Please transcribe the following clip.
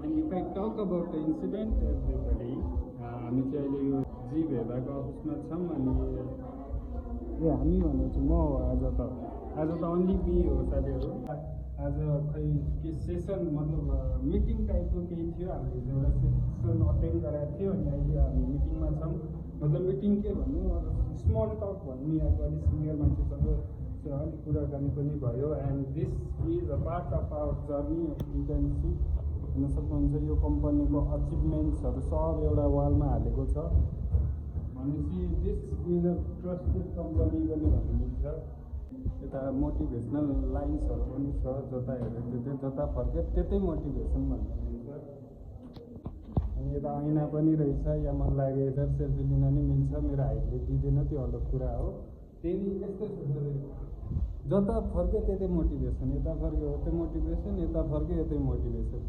And if I talk about the incident, everybody, हामी चाहिँ अहिले यो जी भेदाको अफिसमा छौँ अनि हामी भनेको म हो आज त अन्ली बी हो साथीहरू। आज खै के सेसन मतलब मिटिङ टाइपको केही थियो, हामीले एउटा सेसन अटेन्ड गराएको थियो अनि अहिले हामी मिटिङमा छौँ। मतलब मिटिङ के भन्नु, स्मल टक भन्नु, यहाँको अलिक सिनियर मान्छेसँग अलिक कुराकानी पनि भयो। And this is a part of our journey. You can see हेर्न सक्नुहुन्छ यो कम्पनीको अचिभमेन्ट्सहरू सब एउटा वालमा हालेको छ। भनेपछि this is a trusted company पनि भन्नु मिल्छ। यता मोटिभेसनल लाइन्सहरू पनि छ, जता हेऱ्यो जता फर्क्यो त्यतै मोटिभेसन भन्नु मिल्छ। अनि यता ऐना पनि रहेछ, यहाँ मन लागेको छ सेल्फी लिन नि मिल्छ। मेरो हाइटले दिँदैन, त्यो अलग कुरा हो। त्यही यस्तै जता फर्क्यो त्यतै मोटिभेसन, यता फर्क्यो यतै मोटिभेसन, यता फर्क्यो यतै मोटिभेसन।